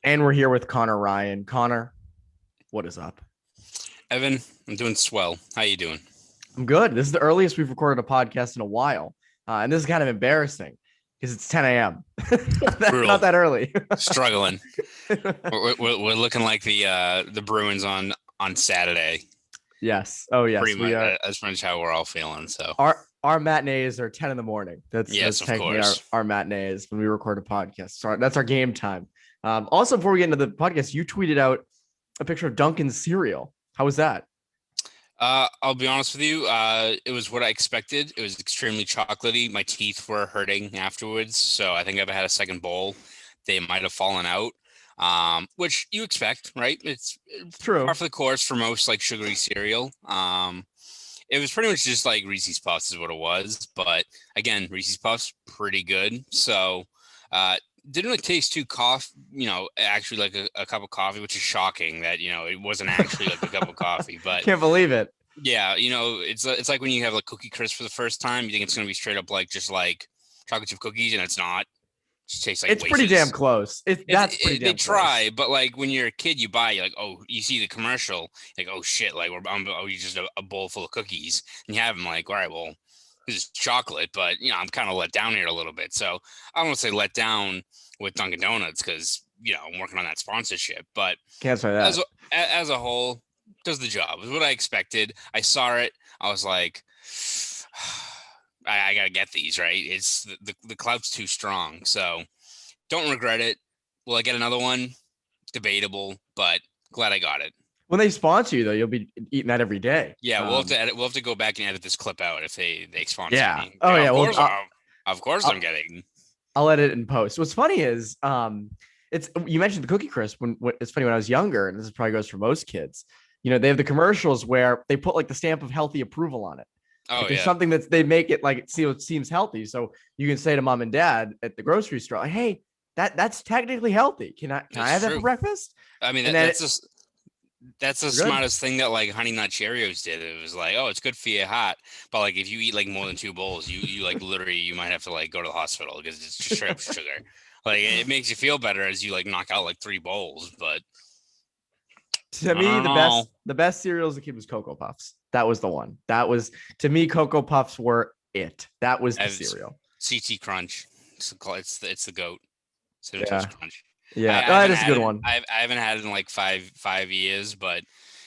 And we're here with Conor Ryan. Connor, what is up? Evan, I'm doing swell. How you doing? I'm good. This is the earliest we've recorded a podcast in a while. And this is kind of embarrassing because it's 10 a.m. Not Brutal. that early. Struggling. We're looking like the Bruins on Saturday. Yes. Oh, yes. Pretty We much. are. That's pretty much how we're all feeling. So Our matinees are 10 in the morning. That's yes, of technically our, course. our matinees when we record a podcast. So that's our game time. Also, before we get into the podcast, you tweeted out a picture of Dunkin's cereal. How was that? I'll be honest with you. It was what I expected. It was extremely chocolatey. My teeth were hurting afterwards, so I think if I had a second bowl, they might have fallen out. Which you expect, right? It's True. par for the course for most like sugary cereal. It was pretty much just like Reese's Puffs is what it was. But again, Reese's Puffs pretty good. So didn't really taste too actually like a cup of coffee, which is shocking that, it wasn't actually like a cup of coffee. But Can't believe it. yeah, it's like when you have like Cookie Crisp for the first time, you think it's gonna be straight up like just like chocolate chip cookies, and it's not. It just tastes like It's pretty wafers. damn close. That's pretty They damn close. try, but like when you're a kid, you buy, you're like, oh, you see the commercial, like, oh shit, like you just a bowl full of cookies, and you have them like, all right, well, this is chocolate, but I'm kind of let down here a little bit. So I don't want to say let down with Dunkin' Donuts because I'm working on that sponsorship, but Can't say as that. as a whole, does the job. It was what I expected. I saw it. I was like, I gotta get these, right. It's the clout's too strong, so don't regret it. Will I get another one? Debatable, but glad I got it. When they sponsor you, though, you'll be eating that every day. Yeah, we'll have to edit. We'll have to go back and edit this clip out if they sponsor Yeah. me. Oh, Yeah, yeah. of Well, course, of course, I'm I'll, getting. I'll edit in post. What's funny is, it's you mentioned the Cookie Crisp. When it's funny when I was younger, and this probably goes for most kids. They have the commercials where they put like the stamp of healthy approval on it. Oh Like there's yeah, something that they make it like it seems healthy, so you can say to mom and dad at the grocery store, like, "Hey, that's technically healthy. Can I it's have that for true. breakfast?" I mean, And then that's the we're good. smartest thing that like Honey Nut Cheerios did. It was like, oh, it's good for your heart, but like if you eat like more than two bowls, you like literally you might have to like go to the hospital because it's just straight up sugar. Like it makes you feel better as you like knock out like three bowls, but To I me, don't know. the best cereal as a kid was Cocoa Puffs. That was the one. That was to me, Cocoa Puffs were it. That was the As cereal. CT Crunch, it's the goat. Cinnamon Toast Yeah. Crunch. I, Yeah. I Oh, that haven't is a had good it. one. I haven't had it in like five years, but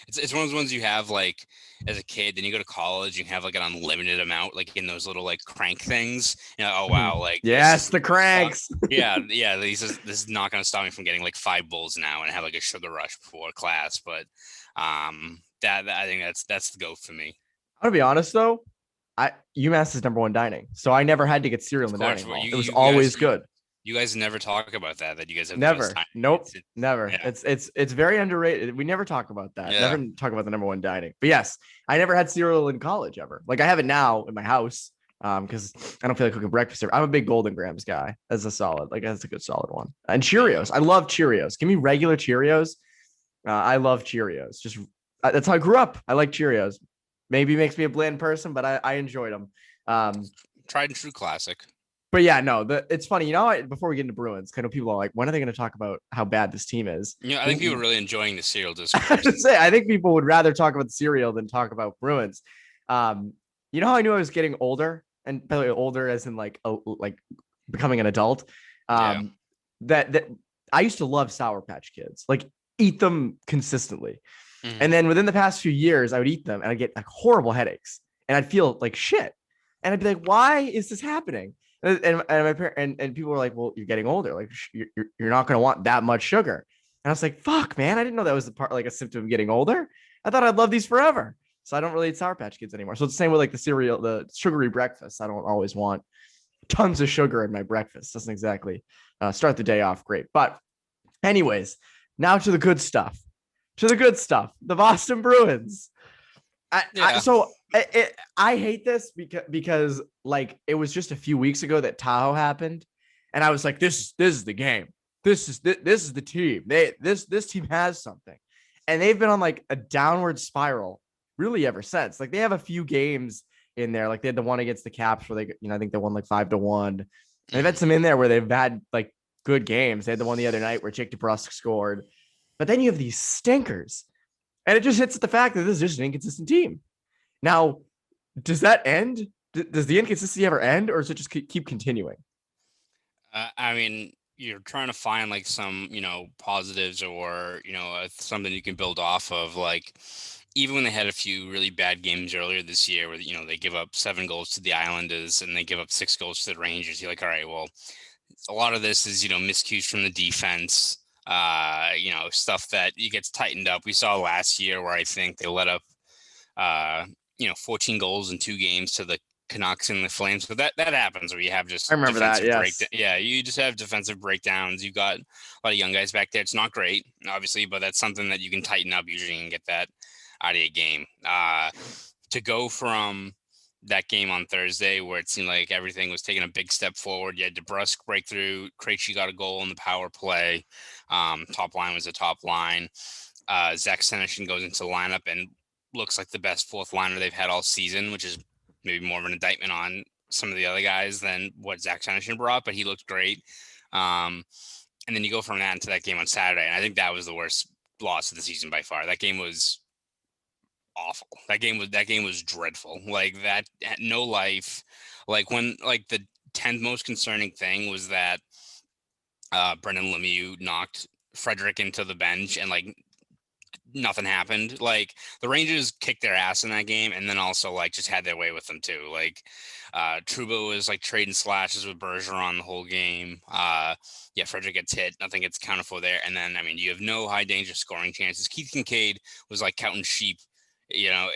it's one of those ones you have like as a kid. Then you go to college, you have like an unlimited amount, like in those little like crank things. Oh wow, like this Yes, is the cranks. yeah. This is not gonna stop me from getting like five bowls now and have like a sugar rush before class. But that I think that's the goat for me. I'm gonna be honest though. UMass is number one dining, so I never had to get cereal in Of the course, dining but hall. you It was you guys always good. you guys never talk about that you guys have the best Never. time. Nope. Never. Yeah. It's very underrated. We never talk about that. Yeah. Never talk about the number one dining. But yes, I never had cereal in college ever. Like I have it now in my house. Because I don't feel like cooking breakfast. I'm a big Golden Grams guy. That's a solid, like that's a good solid one. And Cheerios. I love Cheerios. Give me regular Cheerios. I love Cheerios. Just that's how I grew up. I like Cheerios. Maybe makes me a bland person, but I enjoyed them. Um, Tried and true classic. but yeah, no, it's funny. Before we get into Bruins, kind of people are like, when are they going to talk about how bad this team is? I think people are really enjoying the cereal I discourse. should say, I think people would rather talk about the cereal than talk about Bruins. How I knew I was getting older, and by the way, older as in like becoming an adult. Yeah. That I used to love Sour Patch Kids, like eat them consistently. Mhm. And then within the past few years, I would eat them and I'd get like horrible headaches and I'd feel like shit. And I'd be like, why is this happening? And my parents and people were like, well, you're getting older. Like you're not going to want that much sugar. And I was like, fuck, man. I didn't know that was the part, like a symptom of getting older. I thought I'd love these forever. So I don't really eat Sour Patch Kids anymore. So it's the same with like the cereal, the sugary breakfast. I don't always want tons of sugar in my breakfast. Doesn't exactly start the day off great. But anyways, now to the good stuff. To the good stuff. The Boston Bruins. Yeah. I hate this because like it was just a few weeks ago that Tahoe happened, and I was like, this is the game. This is the team. This team has something, and they've been on like a downward spiral really ever since. Like they have a few games in there, like they had the one against the Caps where they I think they won like 5-1. And they've had some in there where they've had like good games. They had the one the other night where Jake DeBrusk scored, but then you have these stinkers, and it just hits at the fact that this is just an inconsistent team. Now, does that end? Does the inconsistency ever end, or does it just keep continuing? I mean, you're trying to find like some, positives or, something you can build off of. Like, even when they had a few really bad games earlier this year where, they give up 7 goals to the Islanders and they give up 6 goals to the Rangers, you're like, all right, well, a lot of this is, miscues from the defense, stuff that gets tightened up. We saw last year where I think they let up, 14 goals in 2 games to the Canucks and the Flames. So that happens where you have just I remember that. Yes. Yeah, you just have defensive breakdowns. You've got a lot of young guys back there. It's not great, obviously, but that's something that you can tighten up usually and get that out of your game. To go from that game on Thursday where it seemed like everything was taking a big step forward. You had DeBrusk breakthrough. Krejci got a goal in the power play. Top line was a top line. Zach Senyshyn goes into the lineup and looks like the best fourth liner they've had all season, which is maybe more of an indictment on some of the other guys than what Zach Senyshyn brought, but he looked great. And then you go from that into that game on Saturday, and I think that was the worst loss of the season by far. That game was awful. That game was dreadful. Like, that had no life. Like, when the 10th most concerning thing was that Brendan Lemieux knocked Frederick into the bench and nothing happened. Like, the Rangers kicked their ass in that game and then also just had their way with them too. Like, Trouba was trading slashes with Bergeron the whole game. Frederick gets hit, nothing gets counted for there. And then, you have no high danger scoring chances. Keith Kincaid was counting sheep,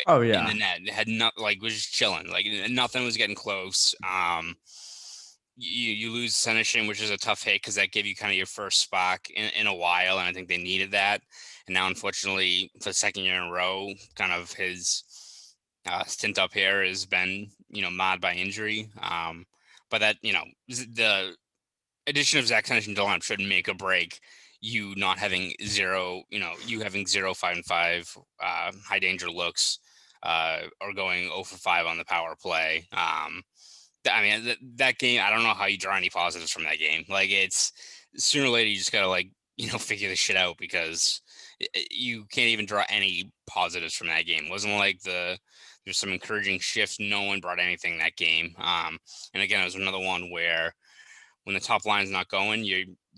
Oh in yeah. the net. It had not was just chilling. Nothing was getting close. You lose Senyshyn, which is a tough hit because that gave you kind of your first spark in a while, and I think they needed that. And now, unfortunately, for the second year in a row, kind of his stint up here has been, marred by injury. But that, the addition of Zach Senyshyn to the lineup should make or break you not having zero, you having 0, 5, and 5 high danger looks or going 0 for 5 on the power play. That game, I don't know how you draw any positives from that game. It's sooner or later, you just got to figure this shit out because you can't even draw any positives from that game. It wasn't like there's some encouraging shifts. No one brought anything that game. And again, it was another one where when the top line's not going,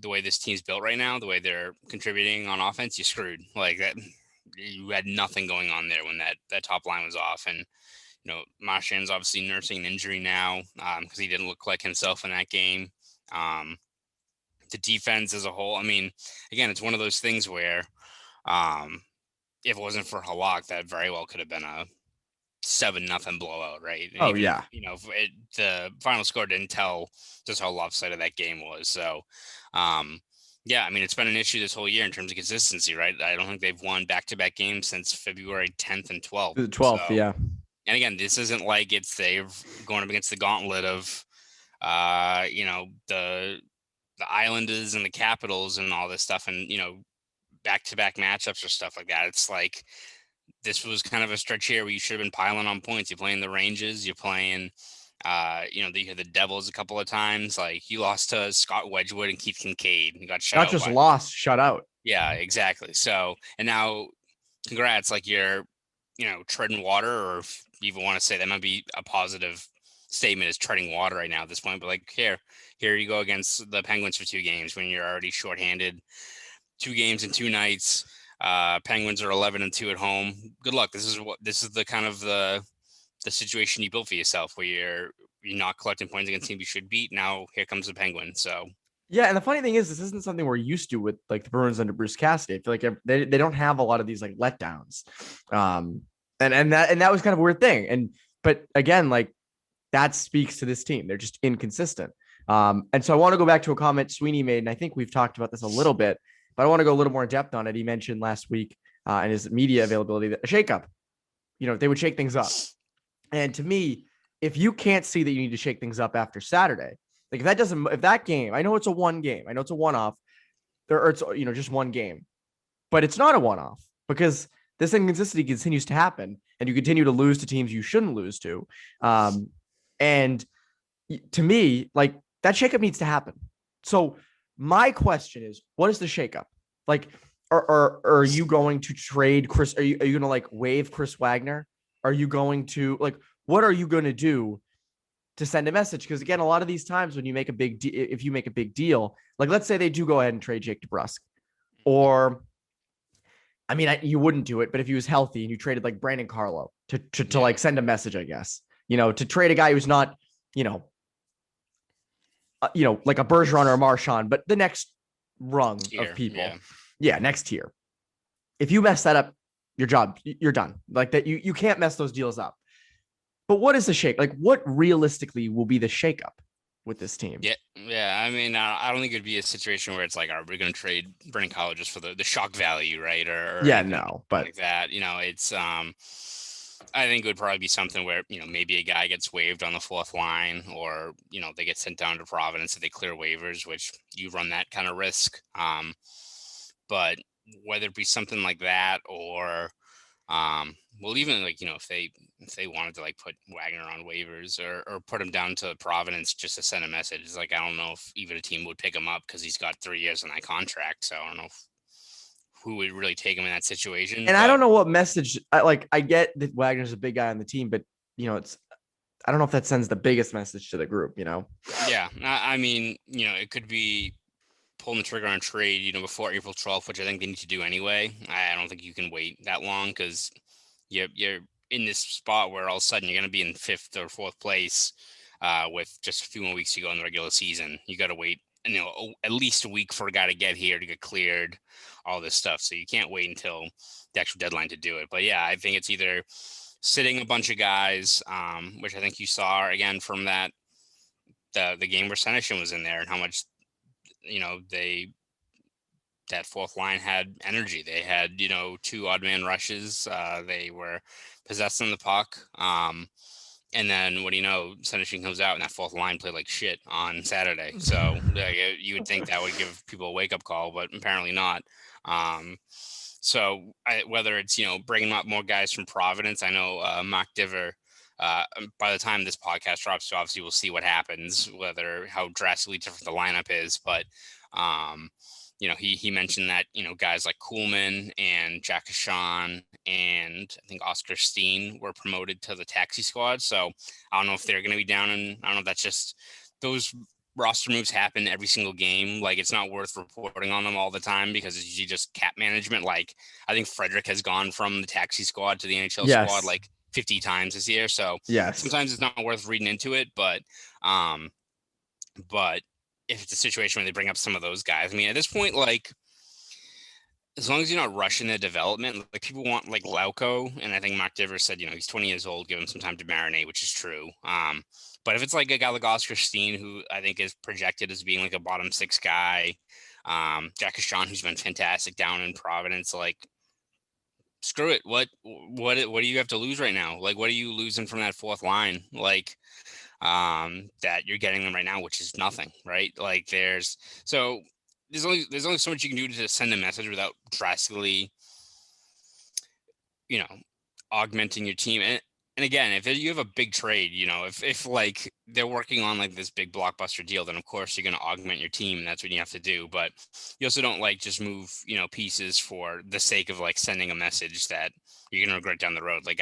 the way this team's built right now, the way they're contributing on offense, you're screwed. Like that, you had nothing going on there when that top line was off. And Marchand's obviously nursing an injury now because he didn't look like himself in that game. The defense as a whole, again, it's one of those things where if it wasn't for Halak, that very well could have been a 7-0 blowout, right? And yeah. The final score didn't tell just how lopsided that game was. So, it's been an issue this whole year in terms of consistency, right? I don't think they've won back-to-back games since February 10th and 12th. The 12th, so, yeah. And again, this isn't like they're going up against the gauntlet of, the Islanders and the Capitals and all this stuff, and back-to-back matchups or stuff like that. It's like this was kind of a stretch here where you should have been piling on points. You're playing the Rangers, you're playing, the Devils a couple of times. You lost to Scott Wedgwood and Keith Kincaid. You got shut out. Not just lost, shut out. Yeah, exactly. So, and now, congrats. You're, treading water, or if you even want to say that might be a positive statement, is treading water right now at this point. But here you go against the Penguins for 2 games when you're already shorthanded. 2 games in 2 nights. Penguins are 11-2 at home. Good luck. This is the kind of the situation you built for yourself, where you're not collecting points against teams you should beat. Now here comes the Penguins. So yeah, and the funny thing is, this isn't something we're used to with the Bruins under Bruce Cassidy. I feel like they don't have a lot of these letdowns, and that was kind of a weird thing. But again, that speaks to this team. They're just inconsistent. And so I want to go back to a comment Sweeney made, and I think we've talked about this a little bit, but I want to go a little more in depth on it. He mentioned last week in his media availability that a shakeup, they would shake things up. And to me, if you can't see that you need to shake things up after Saturday, if that game, I know it's a one game, I know it's a one-off, or it's just one game, but it's not a one-off because this inconsistency continues to happen, and you continue to lose to teams you shouldn't lose to. And to me, that shakeup needs to happen. So My question is, what is the shakeup? Like, are you going to trade Chris? Are you going to like waive Chris Wagner? Are you going to like, what are you going to do to send a message? Because again, a lot of these times when you make a big if you make a big deal, like let's say they do go ahead and trade Jake DeBrusk, or I mean, you wouldn't do it, but if he was healthy and you traded like Brandon Carlo to like send a message, I guess, to trade a guy who's not, you know, like a Bergeron or a Marchand, but the next rung of people. Yeah, next tier. If you mess that up, you're done. Like that, you can't mess those deals up. But what is the shake? Like, what realistically will be the shakeup with this team? Yeah. I mean, I don't think it'd be a situation where it's like, are we going to trade Brandon Carlo just for the shock value, right? Or no, but like that. It's I think it would probably be something where, maybe a guy gets waived on the fourth line, or, they get sent down to Providence if they clear waivers, which you run that kind of risk. But whether it be something like that, or, well, even like, if they wanted to like put Wagner on waivers, or put him down to Providence just to send a message, it's like, I don't know if even a team would pick him up because he's got 3 years on that contract. So I don't know who would really take him in that situation. And I don't know what message, I get that Wagner's a big guy on the team, but I don't know if that sends the biggest message to the group, Yeah. I mean, it could be pulling the trigger on a trade, before April 12th, which I think they need to do anyway. I don't think you can wait that long, because you're in this spot where all of a sudden you're going to be in 5th or 4th place with just a few more weeks to go in the regular season. You got to wait, at least a week for a guy to get here, to get cleared, all this stuff. So you can't wait until the actual deadline to do it. But yeah, I think it's either sitting a bunch of guys, which I think you saw again from that the game where Senyshyn was in there, and how much that fourth line had energy. They had 2 odd man rushes. They were possessing the puck. And then what do you know, Senyshyn comes out and that fourth line played like shit on Saturday. So you would think that would give people a wake up call, but apparently not. So whether it's, bringing up more guys from Providence, I know Mark Diver, by the time this podcast drops, so obviously we'll see what happens, how drastically different the lineup is. But, he mentioned that, guys like Kuhlman and Jack Ashan and I think Oscar Steen were promoted to the taxi squad. So I don't know if they're going to be down, and I don't know if that's just those roster moves happen every single game. Like, it's not worth reporting on them all the time because it's usually just cap management. Like, I think Frederick has gone from the taxi squad to the NHL squad like 50 times this year. So sometimes it's not worth reading into it, but if it's a situation where they bring up some of those guys, I mean, at this point, like, as long as you're not rushing the development, like people want like Lauko, and I think Mark Divers said, he's 20 years old, give him some time to marinate, which is true. But if it's like a guy like Oscar Steen, who I think is projected as being like a bottom 6 guy, Jack Ashan, who's been fantastic down in Providence, like, screw it. What do you have to lose right now? Like, what are you losing from that fourth line? Like, that you're getting them right now, which is nothing, right? Like, there's only so much you can do to send a message without drastically, augmenting your team. And again, if you have a big trade, if like they're working on like this big blockbuster deal, then of course you're going to augment your team, and that's what you have to do. But you also don't like just move, pieces for the sake of like sending a message that you're going to regret down the road. Like,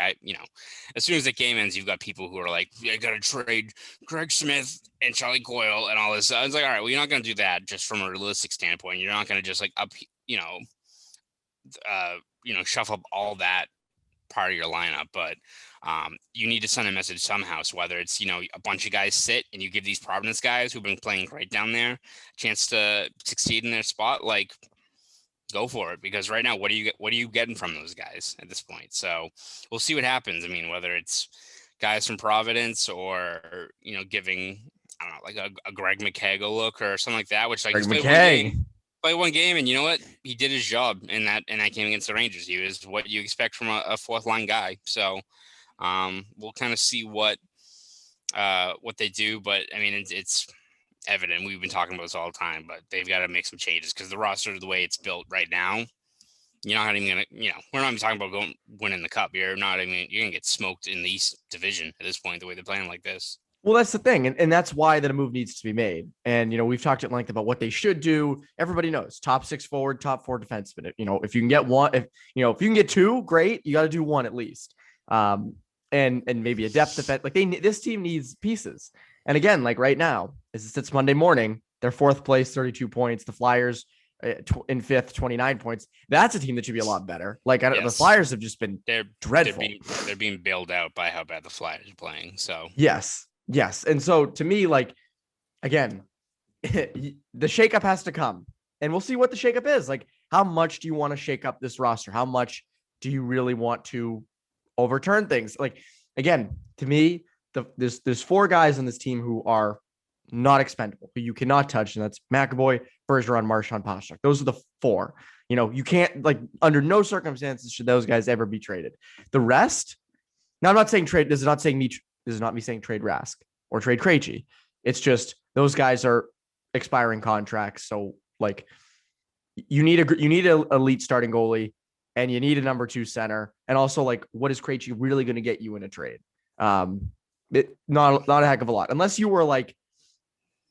as soon as the game ends, you've got people who are like, I got to trade Greg Smith and Charlie Coyle and all this. I was like, all right, well, you're not going to do that just from a realistic standpoint. You're not going to just like shuffle up all that part of your lineup, but you need to send a message somehow. So whether it's, a bunch of guys sit and you give these Providence guys who've been playing great down there a chance to succeed in their spot, like, go for it, because right now, what are you getting from those guys at this point? So we'll see what happens. I mean, whether it's guys from Providence or, giving, I don't know, like a Greg McKegg a look or something like that, which like play one game, and you know what? He did his job in that game against the Rangers. He was what you expect from a fourth line guy. So we'll kind of see what they do. But I mean, it's evident. We've been talking about this all the time, but they've got to make some changes, because the roster, the way it's built right now, you're not even gonna, we're not even talking about winning the cup. You're gonna get smoked in the East Division at this point, the way they're playing like this. Well, that's the thing. And that's why that a move needs to be made. And, we've talked at length about what they should do. Everybody knows top 6 forward, top 4 defenseman. If you can get one, if you can get 2, great. You got to do 1 at least. And maybe a depth defense. Like this team needs pieces. And again, like right now, as it sits Monday morning, they're 4th place, 32 points. The Flyers in 5th, 29 points. That's a team that should be a lot better. Like the Flyers have just been dreadful. They're being bailed out by how bad the Flyers are playing. So yes. And so to me, like, again, the shakeup has to come, and we'll see what the shakeup is. Like, how much do you want to shake up this roster? How much do you really want to overturn things? Like, again, to me, there's 4 guys on this team who are not expendable, who you cannot touch, and that's McAvoy, Bergeron, Marchand, Pastrnak. Those are the 4. You can't, like, under no circumstances should those guys ever be traded. The rest, now I'm not saying trade. This is not me saying trade Rask or trade Krejci. It's just those guys are expiring contracts. So, like, you need an elite starting goalie, and you need a number 2 center. And also, like, what is Krejci really going to get you in a trade? Not a heck of a lot, unless you were like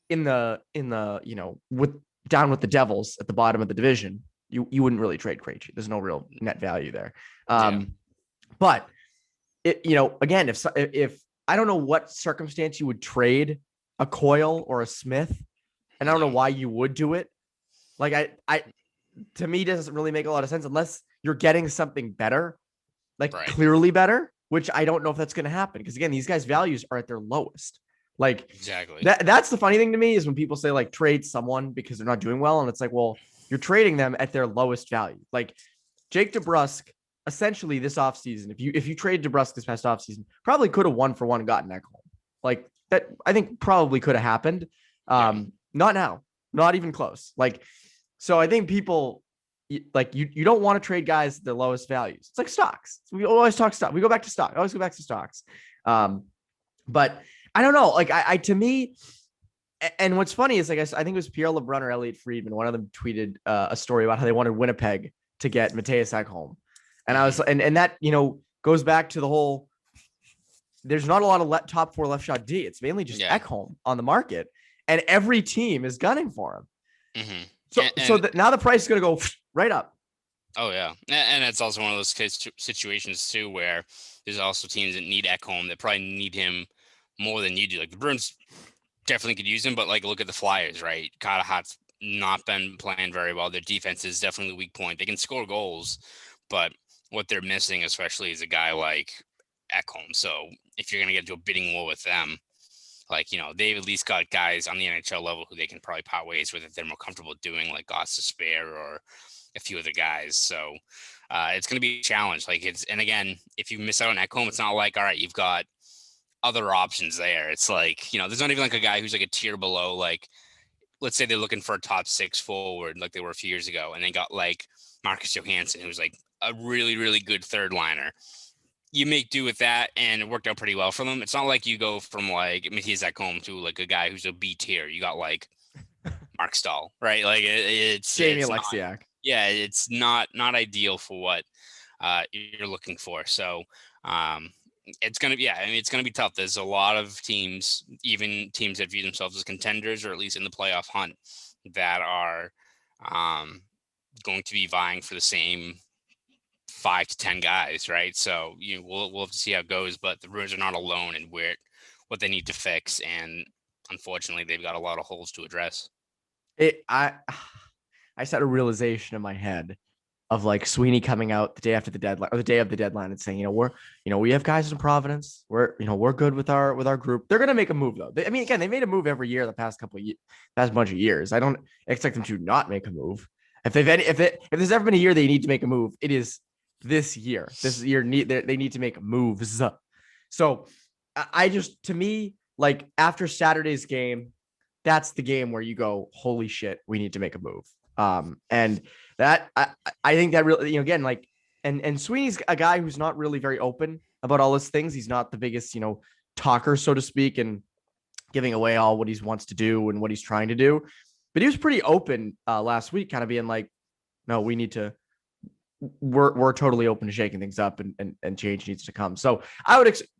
in the down with the Devils at the bottom of the division. You wouldn't really trade Krejci. There's no real net value there. But again, if I don't know what circumstance you would trade a Coyle or a Smith, and I don't know why you would do it. Like, I to me, doesn't really make a lot of sense unless you're getting something better, like clearly better, which I don't know if that's going to happen. Because again, these guys' values are at their lowest. Like, exactly. That's the funny thing to me is when people say, like, trade someone because they're not doing well. And it's like, well, you're trading them at their lowest value. Like Jake DeBrusk, essentially this offseason, if you trade DeBrusk this past offseason, probably could have 1-for-1 and gotten Ekholm. Like, that, I think probably could have happened. Not now, not even close. Like, so I think people, like, you don't want to trade guys at their lowest values. It's like stocks. We always talk stock. We go back to stock. I always go back to stocks. But I don't know. Like, I to me, and what's funny is, like, I think it was Pierre LeBrun or Elliot Friedman. One of them tweeted a story about how they wanted Winnipeg to get Mattias Ekholm. And I was, and that, goes back to the whole, there's not a lot of top 4 left shot D. It's mainly just Ekholm on the market, and every team is gunning for him. So now the price is going to go right up. Oh yeah. And it's also one of those situations too, where there's also teams that need Ekholm that probably need him more than you do. Like the Bruins definitely could use him, but like, look at the Flyers, right? Carter Hart's not been playing very well. Their defense is definitely the weak point. They can score goals, but what they're missing, especially, is a guy like Ekholm. So if you're going to get into a bidding war with them, like, they've at least got guys on the NHL level who they can probably part ways with if they're more comfortable doing, like Goss Spare or a few other guys. So it's going to be a challenge. Like, and again, if you miss out on Ekholm, it's not like, all right, you've got other options there. It's like, there's not even like a guy who's like a tier below. Like, let's say they're looking for a top 6 forward, like they were a few years ago, and they got like Marcus Johansson, who's like a really, really good third liner. You make do with that, and it worked out pretty well for them. It's not like you go from like Mattias Ekholm to like a guy who's a B tier. You got like Mark Stahl, right? Like it's Jamie Alexiak. It's not ideal for what you're looking for. So it's gonna be tough. There's a lot of teams, even teams that view themselves as contenders or at least in the playoff hunt, that are going to be vying for the same 5 to 10 guys, right? So we'll have to see how it goes, but the Bruins are not alone in what they need to fix, and unfortunately, they've got a lot of holes to address. I just had a realization in my head of like Sweeney coming out the day after the deadline or the day of the deadline and saying, we have guys in Providence. We're good with our group. They're gonna make a move though. They made a move every year the past bunch of years. I don't expect them to not make a move. If there's ever been a year they need to make a move, it is this year. This year they need to make moves. So to me, like after Saturday's game, that's the game where you go, holy shit, we need to make a move. And that I think that really, again, like, and Sweeney's a guy who's not really very open about all his things. He's not the biggest, talker, so to speak, and giving away all what he wants to do and what he's trying to do. But he was pretty open last week, kind of being like, no, we need to, we're totally open to shaking things up and change needs to come. So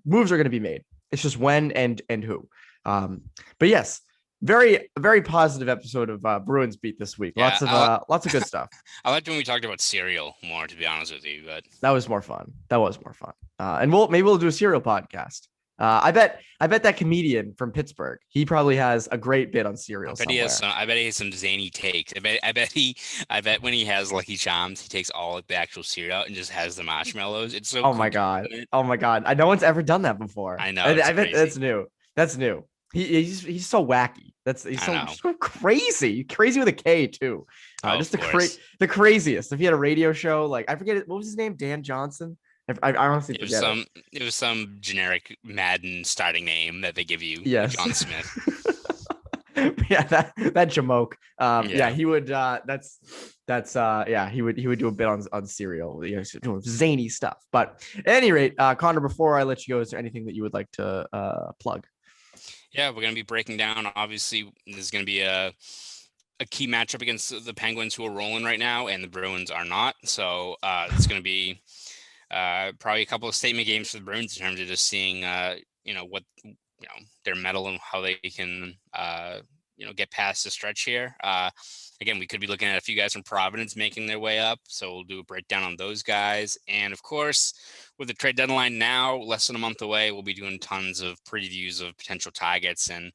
moves are going to be made. It's just when and who. But yes, very positive episode of Bruins Beat this week. Yeah, Lots of good stuff. I liked when we talked about cereal more, to be honest with you, but That was more fun. And maybe we'll do a cereal podcast. I bet that comedian from Pittsburgh, he probably has a great bit on cereal. I bet he has some zany takes. I bet when he has Lucky Charms, he takes all the actual cereal out and just has the marshmallows. It's so. Oh my god! No one's ever done that before. I know. I bet that's new. That's new. He's so wacky. He's so crazy with a K too. Just the craziest. If he had a radio show, like I forget it, what was his name? Dan Johnson. I honestly forget it was some generic Madden starting name that they give you. Yes. John Smith. Yeah, that Jamoke. Yeah, he would. He would do a bit on cereal, doing zany stuff. But at any rate, Connor, before I let you go, is there anything that you would like to plug? Yeah, we're gonna be breaking down. Obviously, there's gonna be a key matchup against the Penguins, who are rolling right now, and the Bruins are not. So it's gonna be probably a couple of statement games for the Bruins in terms of just seeing what their mettle and how they can get past the stretch here. Again, we could be looking at a few guys from Providence making their way up, so we'll do a breakdown on those guys. And of course, with the trade deadline now less than a month away, we'll be doing tons of previews of potential targets and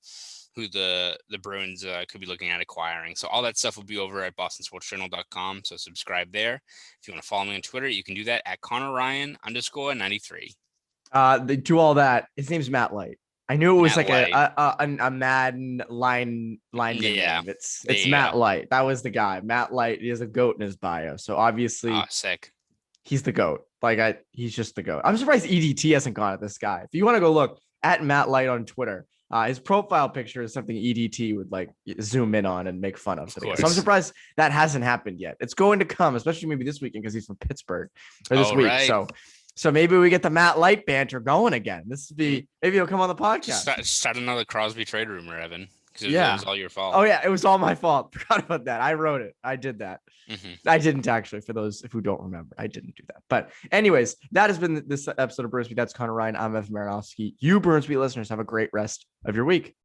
who the Bruins could be looking at acquiring. So all that stuff will be over at bostonsportsjournal.com. So subscribe there. If you want to follow me on Twitter, you can do that at Connor Ryan _93. They do all that. His name's Matt Light. I knew it was Matt like Light. a Madden line Yeah, name. It's Matt Light. That was the guy. Matt Light. He has a goat in his bio. So obviously sick. He's the GOAT. He's just the GOAT. I'm surprised EDT hasn't gone at this guy. If you want to go look at Matt Light on Twitter, his profile picture is something EDT would zoom in on and make fun of. So I'm surprised that hasn't happened yet. It's going to come, especially maybe this weekend because he's from Pittsburgh or this week. Right. So maybe we get the Matt Light banter going again. Maybe he'll come on the podcast. Start another Crosby trade rumor, Evan. Because it was all your fault. Oh, yeah. It was all my fault. Forgot about that. I wrote it. I did that. Mm-hmm. I didn't actually, for those who don't remember. I didn't do that. But anyways, that has been this episode of Bruins Beat. That's Conor Ryan. I'm Evan Marinofsky. You Bruins Beat listeners have a great rest of your week.